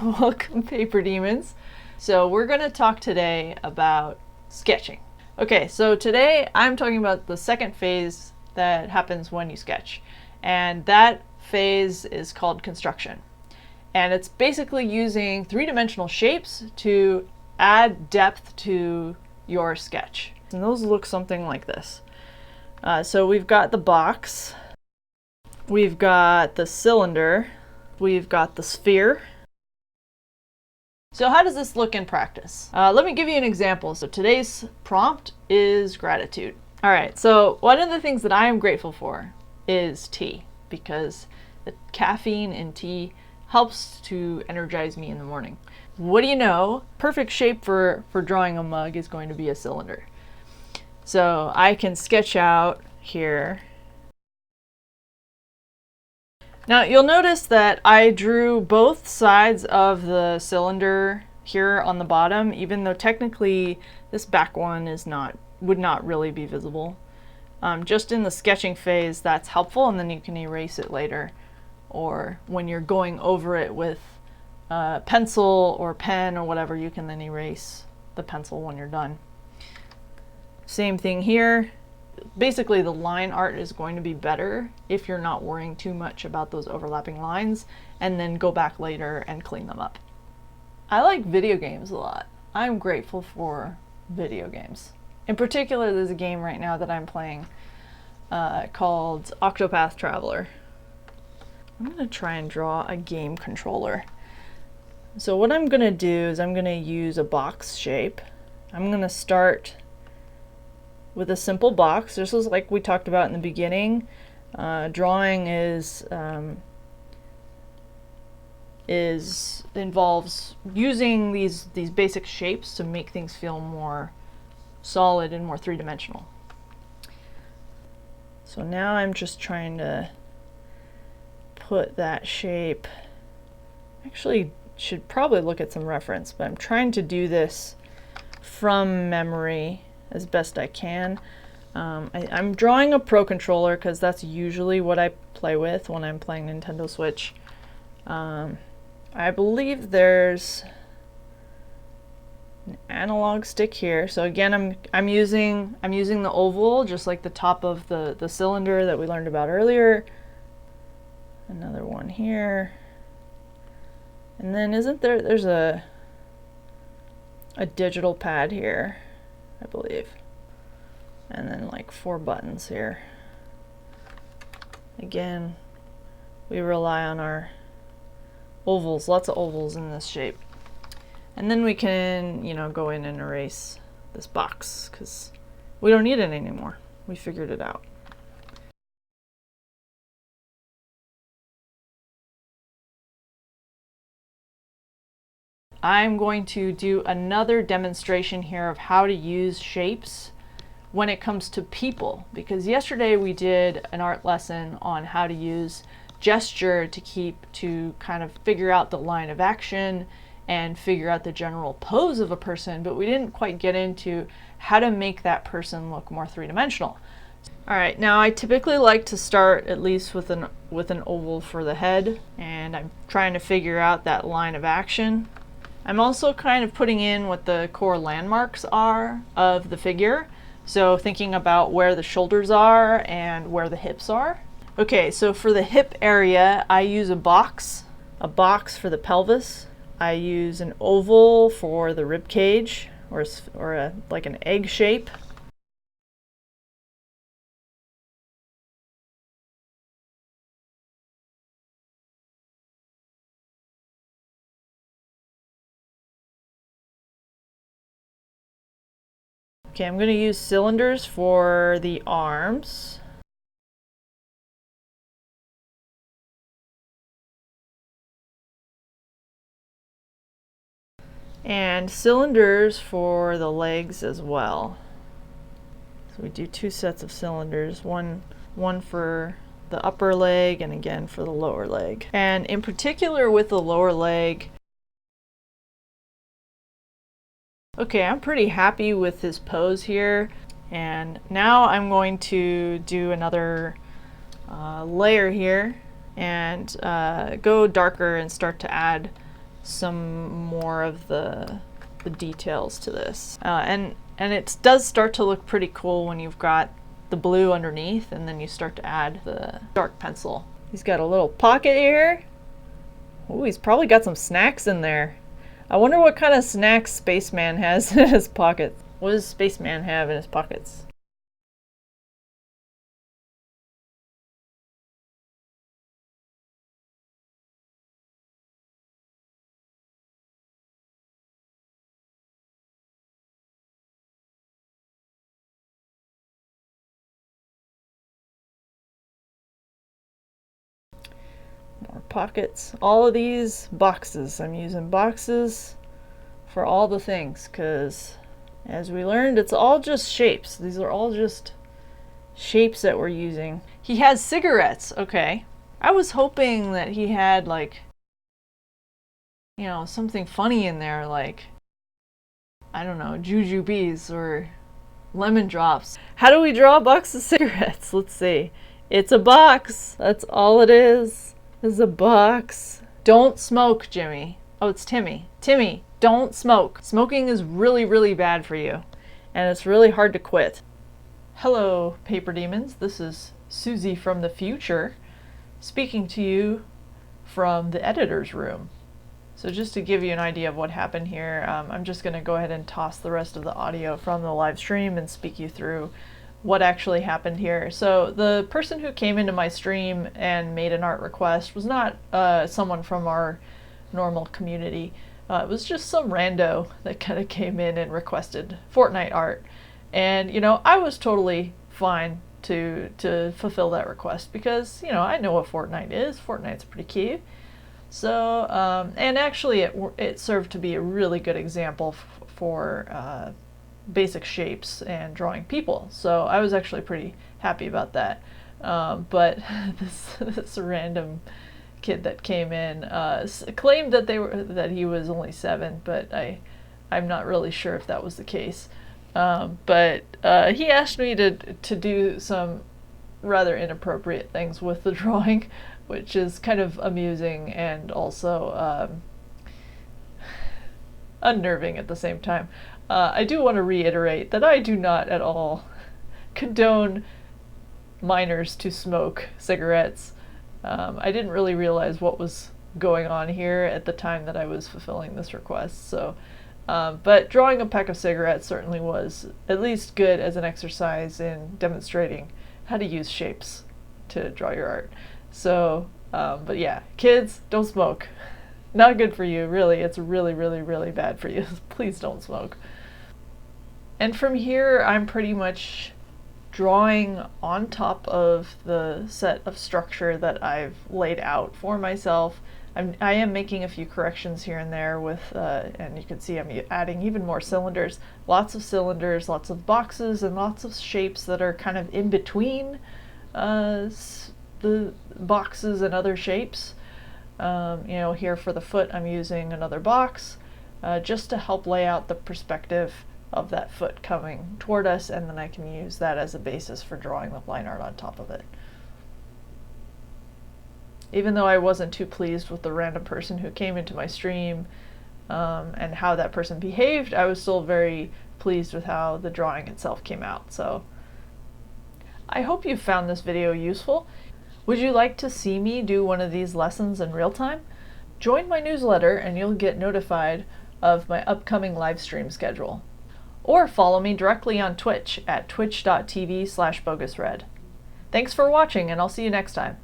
Welcome, Paper Demons. So we're going to talk today about sketching. Okay, so today I'm talking about the second phase that happens when you sketch. And that phase is called construction. And it's basically using three-dimensional shapes to add depth to your sketch. And those look something like this. So we've got the box, we've got the cylinder, we've got the sphere. So how does this look in practice? Let me give you an example. So today's prompt is gratitude. All right, so one of the things that I am grateful for is tea, because the caffeine in tea helps to energize me in the morning. What do you know? Perfect shape for drawing a mug is going to be a cylinder. So I can sketch out here. Now you'll notice that I drew both sides of the cylinder here on the bottom, even though technically this back one would not really be visible. Just in the sketching phase, that's helpful, and then you can erase it later, or when you're going over it with pencil or pen or whatever, you can then erase the pencil when you're done. Same thing here. Basically, the line art is going to be better if you're not worrying too much about those overlapping lines, and then go back later and clean them up. I like video games a lot. I'm grateful for video games. In particular, there's a game right now that I'm playing called Octopath Traveler. I'm going to try and draw a game controller. So what I'm going to do is I'm going to use a box shape. I'm going to start with a simple box. This is like we talked about in the beginning. Drawing involves using these basic shapes to make things feel more solid and more three-dimensional. So now I'm just trying to put that shape. Actually, should probably look at some reference, but I'm trying to do this from memory as best I can. I'm drawing a Pro controller because that's usually what I play with when I'm playing Nintendo Switch. I believe there's an analog stick here. So again, I'm using the oval, just like the top of the cylinder that we learned about earlier. Another one here. And then there's a digital pad here, I believe. And then like 4 buttons here. Again, we rely on our ovals, lots of ovals in this shape. And then we can, go in and erase this box because we don't need it anymore. We figured it out. I'm going to do another demonstration here of how to use shapes when it comes to people, because yesterday we did an art lesson on how to use gesture to kind of figure out the line of action and figure out the general pose of a person, but we didn't quite get into how to make that person look more three-dimensional. All right, now I typically like to start at least with an oval for the head, and I'm trying to figure out that line of action. I'm also kind of putting in what the core landmarks are of the figure. So thinking about where the shoulders are and where the hips are. Okay, so for the hip area, I use a box for the pelvis. I use an oval for the rib cage, or like an egg shape. Okay, I'm going to use cylinders for the arms. And cylinders for the legs as well. So we do 2 sets of cylinders, one for the upper leg and again for the lower leg. And in particular with the lower leg, okay, I'm pretty happy with this pose here. And now I'm going to do another layer here and go darker and start to add some more of the details to this. And it does start to look pretty cool when you've got the blue underneath and then you start to add the dark pencil. He's got a little pocket here. Ooh, he's probably got some snacks in there. I wonder what kind of snacks Spaceman has in his pockets. What does Spaceman have in his pockets? More pockets. All of these boxes. I'm using boxes for all the things because as we learned, it's all just shapes. These are all just shapes that we're using. He has cigarettes. Okay. I was hoping that he had like, you know, something funny in there like, I don't know, jujubes or lemon drops. How do we draw a box of cigarettes? Let's see. It's a box. That's all it is. Is a box. Don't smoke, Jimmy. Oh, it's Timmy. Timmy, don't smoke. Smoking is really, really bad for you, and it's really hard to quit. Hello, Paper Demons. This is Susie from the future, speaking to you from the editor's room. So just to give you an idea of what happened here, I'm just going to go ahead and toss the rest of the audio from the live stream and speak you through what actually happened here. So the person who came into my stream and made an art request was not someone from our normal community. It was just some rando that kind of came in and requested Fortnite art. And, you know, I was totally fine to fulfill that request because, you know, I know what Fortnite is. Fortnite's pretty cute. So, and actually it served to be a really good example for basic shapes and drawing people, so I was actually pretty happy about that. But this random kid that came in claimed that he was only 7, but I'm not really sure if that was the case. But he asked me to do some rather inappropriate things with the drawing, which is kind of amusing and also unnerving at the same time. I do want to reiterate that I do not at all condone minors to smoke cigarettes. I didn't really realize what was going on here at the time that I was fulfilling this request. So, but drawing a pack of cigarettes certainly was at least good as an exercise in demonstrating how to use shapes to draw your art. So, but yeah, kids, don't smoke. Not good for you, really. It's really, really, really bad for you. Please don't smoke. And from here, I'm pretty much drawing on top of the set of structure that I've laid out for myself. I am making a few corrections here and there with, and you can see I'm adding even more cylinders. Lots of boxes, and lots of shapes that are kind of in between the boxes and other shapes. You know, here for the foot I'm using another box just to help lay out the perspective of that foot coming toward us, and then I can use that as a basis for drawing the line art on top of it. Even though I wasn't too pleased with the random person who came into my stream and how that person behaved, I was still very pleased with how the drawing itself came out. So I hope you found this video useful. Would you like to see me do one of these lessons in real time? Join my newsletter and you'll get notified of my upcoming live stream schedule. Or follow me directly on Twitch at twitch.tv/bogusred. Thanks for watching, and I'll see you next time.